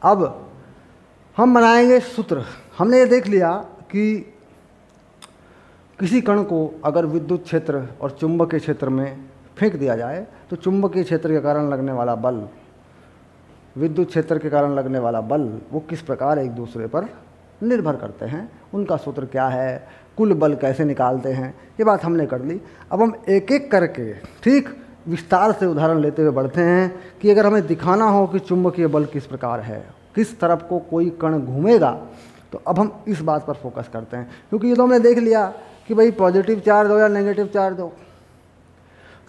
अब हम बनाएंगे सूत्र। हमने ये देख लिया कि किसी कण को अगर विद्युत क्षेत्र और चुंबकीय क्षेत्र में फेंक दिया जाए तो चुंबकीय क्षेत्र के कारण लगने वाला बल, विद्युत क्षेत्र के कारण लगने वाला बल, वो किस प्रकार एक दूसरे पर निर्भर करते हैं, उनका सूत्र क्या है, कुल बल कैसे निकालते हैं, ये बात हमने कर ली। अब हम एक एक करके ठीक विस्तार से उदाहरण लेते हुए बढ़ते हैं कि अगर हमें दिखाना हो कि चुंबकीय बल किस प्रकार है, किस तरफ को कोई कण घूमेगा, तो अब हम इस बात पर फोकस करते हैं। क्योंकि ये तो हमने देख लिया कि भाई पॉजिटिव चार्ज हो या नेगेटिव चार्ज हो,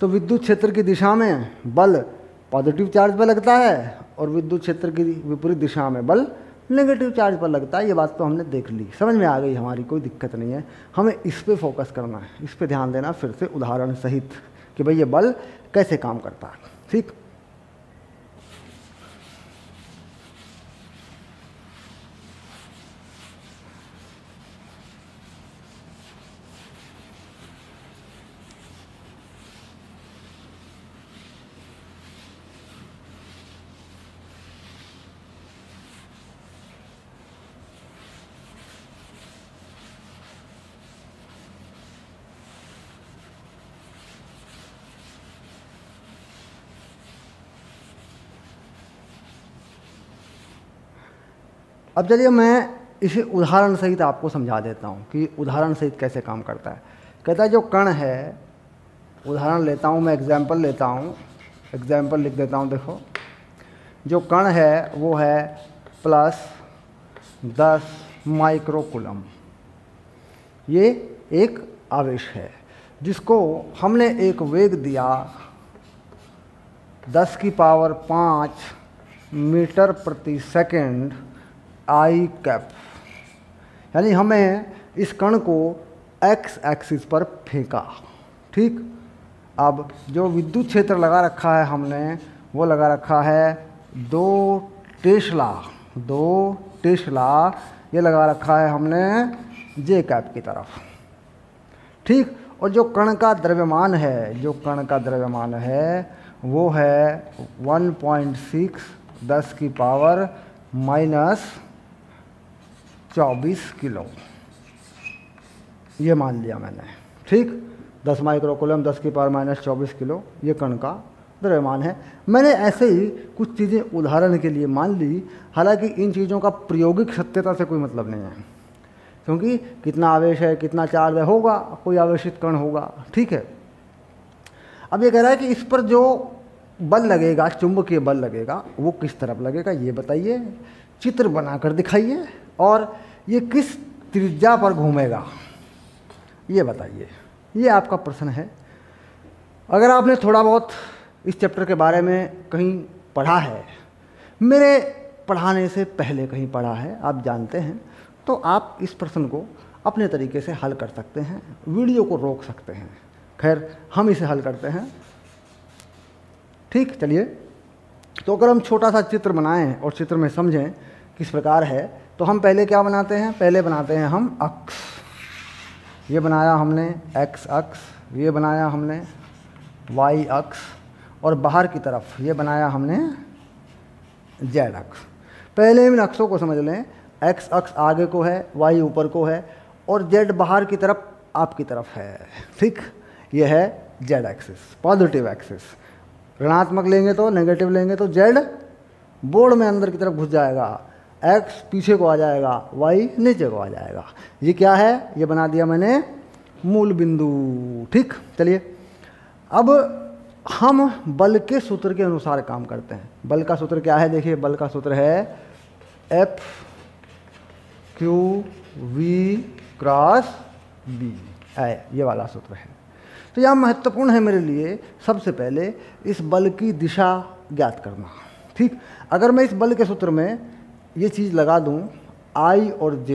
तो विद्युत क्षेत्र की दिशा में बल पॉजिटिव चार्ज पर लगता है और विद्युत क्षेत्र की विपरीत दिशा में बल नेगेटिव चार्ज पर लगता है। ये बात तो हमने देख ली, समझ में आ गई, हमारी कोई दिक्कत नहीं है। हमें इस पे फोकस करना है, इस पे ध्यान देना फिर से उदाहरण सहित कि भाई ये बल कैसे काम करता है। ठीक, अब चलिए मैं इसे उदाहरण सहित आपको समझा देता हूँ कि उदाहरण सहित कैसे काम करता है। कहता है जो कण है, उदाहरण लेता हूँ मैं, एग्जाम्पल लेता हूँ, एग्जाम्पल लिख देता हूँ। देखो जो कण है वो है +10 माइक्रोकूलम। ये एक आवेश है जिसको हमने एक वेग दिया 10⁵ मीटर प्रति सेकंड आई कैप, यानी हमें इस कण को एक्स एक्सिस पर फेंका। ठीक, अब जो विद्युत क्षेत्र लगा रखा है हमने वो लगा रखा है 2 टेस्ला, ये लगा रखा है हमने जे कैप की तरफ। ठीक, और जो कण का द्रव्यमान है, जो कण का द्रव्यमान है वो है 1.6 10⁻⁻24 किलो, ये मान लिया मैंने। ठीक, 10 माइक्रोकूलम 10⁻⁻24 किलो ये कण का द्रव्यमान है। मैंने ऐसे ही कुछ चीज़ें उदाहरण के लिए मान ली, हालांकि इन चीज़ों का प्रायोगिक सत्यता से कोई मतलब नहीं है, क्योंकि कितना आवेश है, कितना चार्ज है, होगा कोई आवेशित कण होगा। ठीक है, अब ये कह रहा है कि इस पर जो बल लगेगा, चुंबकीय बल लगेगा, वो किस तरफ लगेगा ये बताइए, चित्र बनाकर दिखाइए, और ये किस त्रिज्या पर घूमेगा ये बताइए। ये आपका प्रश्न है। अगर आपने थोड़ा बहुत इस चैप्टर के बारे में कहीं पढ़ा है, मेरे पढ़ाने से पहले कहीं पढ़ा है, आप जानते हैं, तो आप इस प्रश्न को अपने तरीके से हल कर सकते हैं, वीडियो को रोक सकते हैं। खैर हम इसे हल करते हैं। ठीक, चलिए, तो अगर हम छोटा सा चित्र बनाएं और चित्र में समझें किस प्रकार है, तो हम पहले क्या बनाते हैं, पहले बनाते हैं हम अक्ष। ये बनाया हमने एक्स अक्ष, ये बनाया हमने वाई अक्ष, और बाहर की तरफ ये बनाया हमने जेड अक्ष। पहले इन अक्षों को समझ लें, एक्स अक्ष आगे को है, वाई ऊपर को है, और जेड बाहर की तरफ आपकी तरफ है। ठीक, ये है जेड एक्सिस, पॉजिटिव एक्सिस। ऋणात्मक लेंगे तो, नेगेटिव लेंगे तो जेड बोर्ड में अंदर की तरफ घुस जाएगा, एक्स पीछे को आ जाएगा, वाई नीचे को आ जाएगा। ये क्या है, ये बना दिया मैंने मूल बिंदु। ठीक, चलिए अब हम बल के सूत्र के अनुसार काम करते हैं। बल का सूत्र क्या है, देखिए बल का सूत्र है F Q V cross B, ये वाला सूत्र है। तो यह महत्वपूर्ण है मेरे लिए सबसे पहले इस बल की दिशा ज्ञात करना। ठीक, अगर मैं इस बल के सूत्र में ये चीज़ लगा दूं I और J,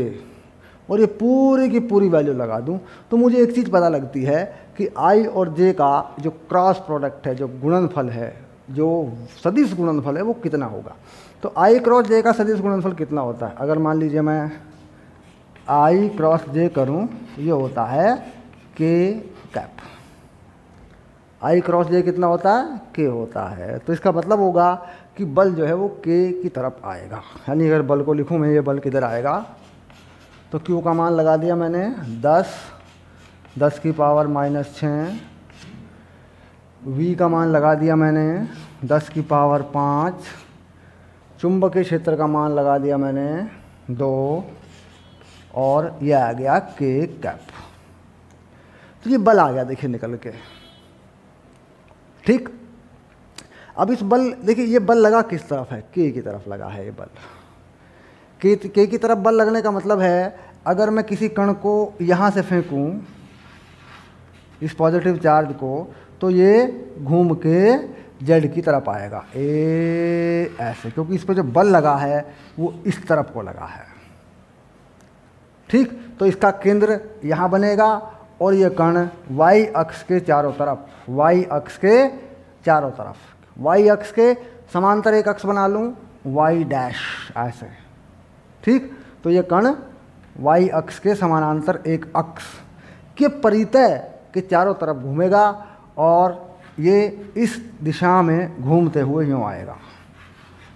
और ये पूरी की पूरी वैल्यू लगा दूं, तो मुझे एक चीज़ पता लगती है कि I और J का जो क्रॉस प्रोडक्ट है, जो गुणनफल है, जो सदिश गुणनफल है, वो कितना होगा। तो I क्रॉस J का सदिश गुणनफल कितना होता है। अगर मान लीजिए मैं I क्रॉस J करूं, ये होता है K cap. I cross J कितना होता है, K होता है। तो इसका मतलब होगा कि बल जो है वो K की तरफ आएगा। यानी अगर बल को लिखूं मैं, ये बल किधर आएगा, तो Q का मान लगा दिया मैंने 10⁻⁻6, V का मान लगा दिया मैंने 10⁵5, चुंबकीय क्षेत्र का मान लगा दिया मैंने 2, और ये आ गया K कैप। तो ये बल आ गया, देखिए निकल के। ठीक, अब इस बल, देखिए ये बल लगा किस तरफ है, K की तरफ लगा है। ये बल K की तरफ बल लगने का मतलब है, अगर मैं किसी कण को यहाँ से फेंकूँ इस पॉजिटिव चार्ज को, तो ये घूम के जेड की तरफ आएगा, ऐसे, क्योंकि इस पर जो बल लगा है वो इस तरफ को लगा है। ठीक, तो इसका केंद्र यहाँ बनेगा, और ये कण वाई अक्ष के चारों तरफ, वाई अक्ष के चारों तरफ, वाई अक्ष के समांतर एक अक्ष बना लूँ, वाई डैश, ऐसे। ठीक, तो ये कण वाई अक्ष के समानांतर एक अक्ष के परितः के चारों तरफ घूमेगा, और ये इस दिशा में घूमते हुए यूँ आएगा।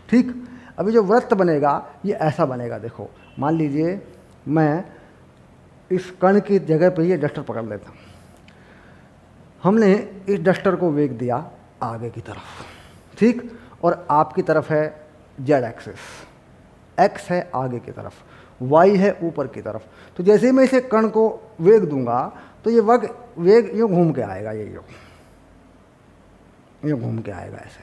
ठीक, अभी जो वृत्त बनेगा ये ऐसा बनेगा। देखो मान लीजिए मैं इस कण की जगह पे ये डस्टर पकड़ लेता हूँ, हमने इस डस्टर को वेग दिया आगे की तरफ। ठीक, और आपकी तरफ है जेड एक्सिस, x है आगे की तरफ, y है ऊपर की तरफ। तो जैसे ही मैं इसे कण को वेग दूंगा तो ये वेग यूँ घूम के आएगा, ये यूँ घूम के आएगा ऐसे,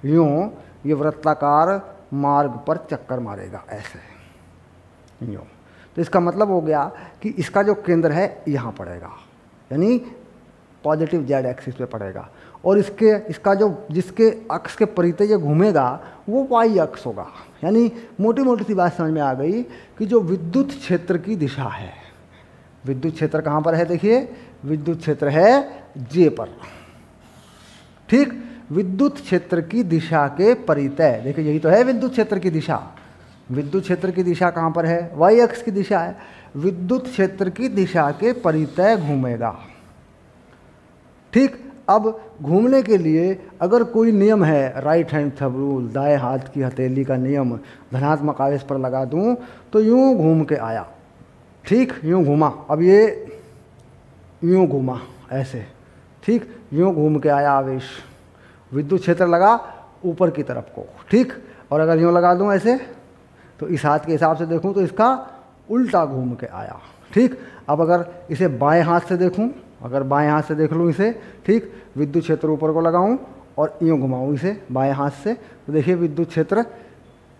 यूँ ये वृत्ताकार मार्ग पर चक्कर मारेगा ऐसे यूँ। तो इसका मतलब हो गया कि इसका जो केंद्र है यहाँ पड़ेगा, यानी पॉजिटिव जेड एक्सिस पे पड़ेगा, और इसका जो जिसके अक्ष के परिते ये घूमेगा वो वाई अक्ष होगा। यानी मोटी मोटी सी बात समझ में आ गई कि जो विद्युत क्षेत्र की दिशा है, विद्युत क्षेत्र कहाँ पर है, देखिए विद्युत क्षेत्र है जे पर, ठीक। विद्युत क्षेत्र की दिशा के परितय, देखिए यही तो है विद्युत क्षेत्र की दिशा। विद्युत क्षेत्र की दिशा कहाँ पर है, वाई अक्ष की दिशा है। विद्युत क्षेत्र की दिशा के परितय घूमेगा, ठीक। अब घूमने के लिए अगर कोई नियम है, राइट हैंड थंब रूल, दाएं हाथ की हथेली का नियम, धनात्मक आवेश पर लगा दूं तो यूं घूम के आया, ठीक, यूं घूमा। अब ये यूं घूमा ऐसे, ठीक, यूं घूम के आया आवेश, विद्युत क्षेत्र लगा ऊपर की तरफ को, ठीक। और अगर यूं लगा दूं ऐसे तो इस हाथ के हिसाब से देखूं तो इसका उल्टा घूम के आया, ठीक। अब अगर इसे बाएं हाथ से देखूं, अगर बाएं हाथ से देख लूँ इसे, ठीक, विद्युत क्षेत्र ऊपर को लगाऊं और यूँ घुमाऊँ इसे बाएं हाथ से, तो देखिए विद्युत क्षेत्र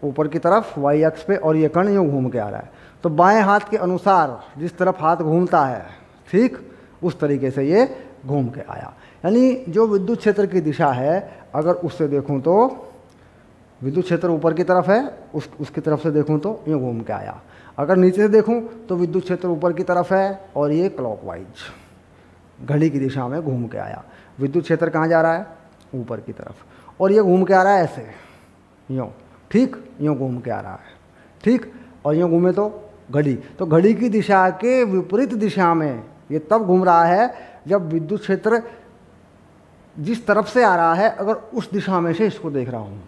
ऊपर की तरफ वाई अक्ष पे और ये कण यूँ घूम के आ रहा है। तो बाएं हाथ के अनुसार जिस तरफ हाथ घूमता है, ठीक, उस तरीके से ये घूम के आया। यानी जो विद्युत क्षेत्र की दिशा है अगर उससे देखूँ तो विद्युत क्षेत्र ऊपर की तरफ है, उसकी तरफ से देखूँ तो यूँ घूम के आया। अगर नीचे से देखूँ तो विद्युत क्षेत्र ऊपर की तरफ है और ये क्लॉकवाइज घड़ी की दिशा में घूम के आया। विद्युत क्षेत्र कहाँ जा रहा है, ऊपर की तरफ, और ये घूम के आ रहा है ऐसे यूँ, ठीक, यूँ घूम के आ रहा है, ठीक। और यूँ घूमे तो घड़ी की दिशा के विपरीत दिशा में ये तब घूम रहा है जब विद्युत क्षेत्र जिस तरफ से आ रहा है अगर उस दिशा में से इसको देख रहा हूँ,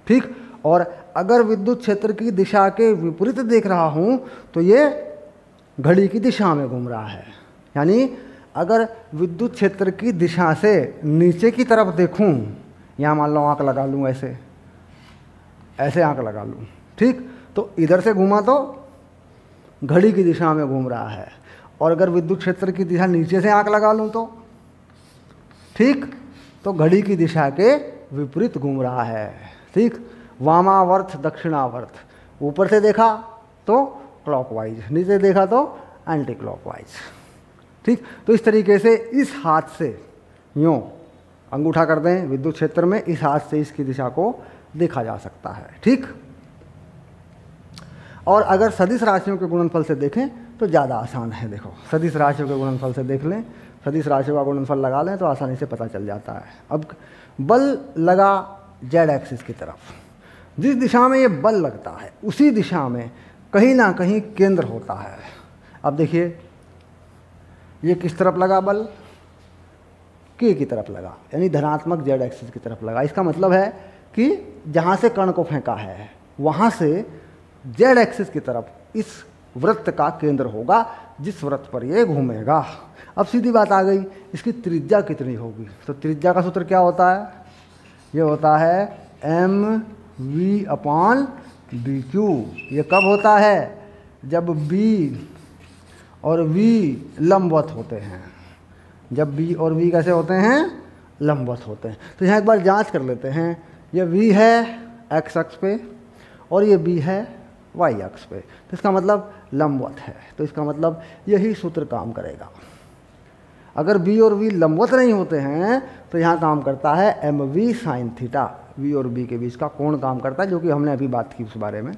ठीक। और अगर विद्युत क्षेत्र की दिशा के विपरीत देख रहा हूँ तो ये घड़ी की दिशा में घूम रहा है। यानी अगर विद्युत क्षेत्र की दिशा से नीचे की तरफ देखूं, यहाँ मान लो आँख लगा लूँ ऐसे, ऐसे आँख लगा लूँ, ठीक, तो इधर से घूमा तो घड़ी की दिशा में घूम रहा है। और अगर विद्युत क्षेत्र की दिशा नीचे से आँख लगा लूँ तो, ठीक, तो घड़ी की दिशा के विपरीत घूम रहा है, ठीक। वामावर्त दक्षिणावर्त, ऊपर से देखा तो क्लॉकवाइज, नीचे देखा तो एंटी क्लॉकवाइज, ठीक। तो इस तरीके से इस हाथ से यूँ अंगूठा कर दें विद्युत क्षेत्र में, इस हाथ से इसकी दिशा को देखा जा सकता है, ठीक। और अगर सदिश राशियों के गुणनफल से देखें तो ज़्यादा आसान है। देखो सदिश राशियों के गुणनफल से देख लें, सदिश राशियों का गुणनफल लगा लें तो आसानी से पता चल जाता है। अब बल लगा जेड एक्सिस की तरफ, जिस दिशा में ये बल लगता है उसी दिशा में कहीं ना कहीं केंद्र होता है। अब देखिए ये किस तरफ लगा बल, के की तरफ लगा, यानी धनात्मक जेड एक्सिस की तरफ लगा। इसका मतलब है कि जहाँ से कण को फेंका है वहाँ से जेड एक्सिस की तरफ इस वृत्त का केंद्र होगा जिस वृत्त पर ये घूमेगा। अब सीधी बात आ गई, इसकी त्रिज्या कितनी होगी। तो त्रिज्या का सूत्र क्या होता है, ये होता है mv/dq। ये कब होता है, जब b और v लंबवत होते हैं। जब b और v कैसे होते हैं, लंबवत होते हैं। तो यहाँ एक बार जांच कर लेते हैं, ये v है x अक्ष पे और ये b है y अक्ष पे, तो इसका मतलब लंबवत है। तो इसका मतलब यही सूत्र काम करेगा। अगर b और v लंबवत नहीं होते हैं तो यहाँ काम करता है mv sin थीटा, v और b के बीच का कोण काम करता है, जो कि हमने अभी बात की उस बारे में।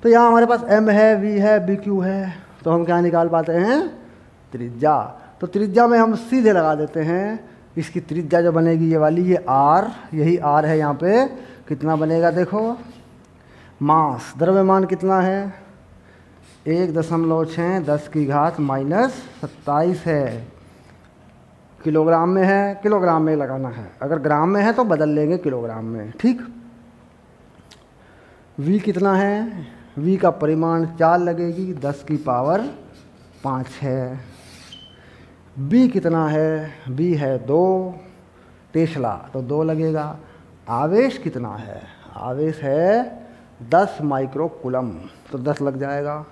तो यहाँ हमारे पास m है, v है, bq है, तो हम क्या निकाल पाते हैं, त्रिज्या। तो त्रिज्या में हम सीधे लगा देते हैं, इसकी त्रिज्या जो बनेगी ये वाली, ये r, यही r है यहाँ पे, कितना बनेगा देखो, मास द्रव्यमान कितना है 1.6 10⁻⁻27 है। किलोग्राम में है, किलोग्राम में लगाना है, अगर ग्राम में है तो बदल लेंगे किलोग्राम में, ठीक। v कितना है, v का परिमाण 4 लगेगी, 10⁵ है। b कितना है, b है 2 टेस्ला, तो 2 लगेगा। आवेश कितना है, आवेश है 10 माइक्रो कूलम, तो 10 लग जाएगा।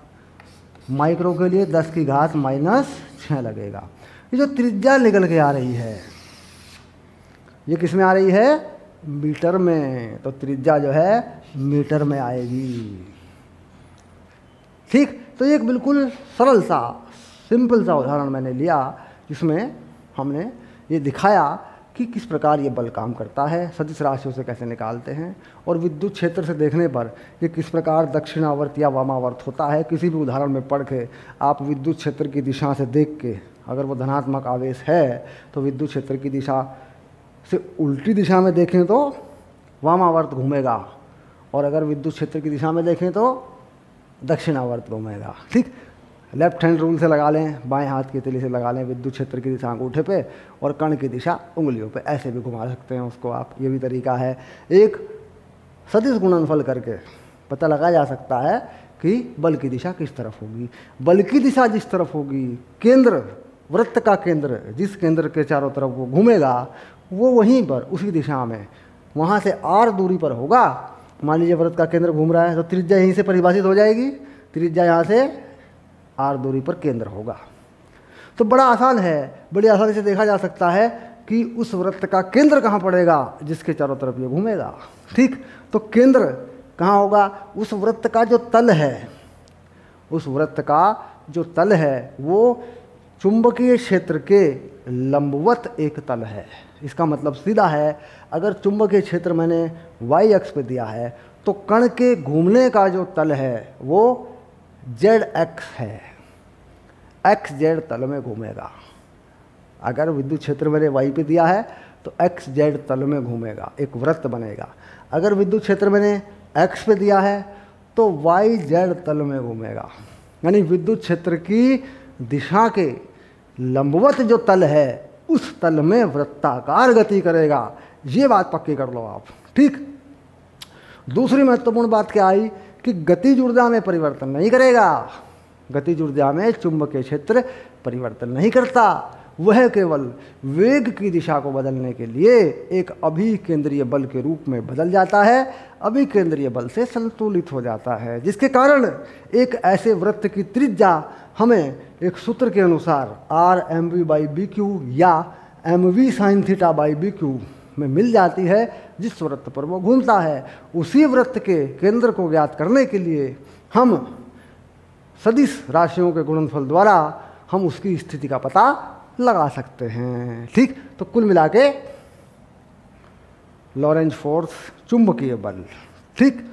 माइक्रो के लिए 10 की घात -6 लगेगा। ये जो त्रिज्या निकल के आ रही है, ये किस में आ रही है? मीटर में। तो त्रिज्या जो है मीटर में आएगी। ठीक, तो एक बिल्कुल सरल सा सिंपल सा उदाहरण मैंने लिया जिसमें हमने ये दिखाया कि किस प्रकार ये बल काम करता है, सदिश राशियों से कैसे निकालते हैं, और विद्युत क्षेत्र से देखने पर ये किस प्रकार दक्षिणावर्त या वामावर्त होता है। किसी भी उदाहरण में पढ़ के आप विद्युत क्षेत्र की दिशा से देख के, अगर वो धनात्मक आवेश है तो विद्युत क्षेत्र की दिशा से उल्टी दिशा में देखें तो वामावर्त घूमेगा, और अगर विद्युत क्षेत्र की दिशा में देखें तो दक्षिणावर्त घूमेगा। ठीक, लेफ्ट हैंड रूल से लगा लें, बाएं हाथ की हथेली से लगा लें विद्युत क्षेत्र की दिशा अंगूठे पे, और कण की दिशा उंगलियों पे, ऐसे भी घुमा सकते हैं उसको आप। ये भी तरीका है। एक सदिश गुणनफल करके पता लगाया जा सकता है कि बल की दिशा किस तरफ होगी। बल की दिशा जिस तरफ होगी, केंद्र, वृत्त का केंद्र, जिस केंद्र के चारों तरफ वो घूमेगा, वो वहीं पर उसी दिशा में वहाँ से r दूरी पर होगा। मान लीजिए वृत्त का केंद्र घूम रहा है तो त्रिज्या यहीं से परिभाषित हो जाएगी। त्रिज्या यहाँ से r दूरी पर केंद्र होगा। तो बड़ा आसान है, बड़ी आसानी से देखा जा सकता है कि उस वृत्त का केंद्र कहाँ पड़ेगा जिसके चारों तरफ ये घूमेगा। ठीक, तो केंद्र कहाँ होगा? उस वृत्त का जो तल है, उस वृत्त का जो तल है वो चुंबकीय क्षेत्र के लंबवत एक तल है। इसका मतलब सीधा है, अगर चुंबकीय क्षेत्र मैंने y अक्ष पे दिया है तो कण के घूमने का जो तल है वो zx है, xz तल में घूमेगा। अगर विद्युत क्षेत्र मैंने y पे दिया है तो xz तल में घूमेगा, एक वृत्त बनेगा। अगर विद्युत क्षेत्र मैंने x पे दिया है तो yz तल में घूमेगा। यानी विद्युत क्षेत्र की दिशा के लंबवत जो तल है उस तल में वृत्ताकार गति करेगा। ये बात पक्की कर लो आप। ठीक, दूसरी महत्वपूर्ण बात क्या आई कि गतिज ऊर्जा में परिवर्तन नहीं करेगा। गतिज ऊर्जा में चुंबकीय क्षेत्र परिवर्तन नहीं करता, वह केवल वेग की दिशा को बदलने के लिए एक अभिकेंद्रीय बल के रूप में बदल जाता है, अभिकेंद्रीय बल से संतुलित हो जाता है, जिसके कारण एक ऐसे वृत्त की त्रिज्या हमें एक सूत्र के अनुसार r/mv/bq या mv sin θ/bq में मिल जाती है, जिस वृत्त पर वो घूमता है। उसी वृत्त के केंद्र को ज्ञात करने के लिए हम सदिश राशियों के गुणनफल द्वारा हम उसकी स्थिति का पता लगा सकते हैं। ठीक, तो कुल मिला के लॉरेंज फोर्स, चुंबकीय बल। ठीक,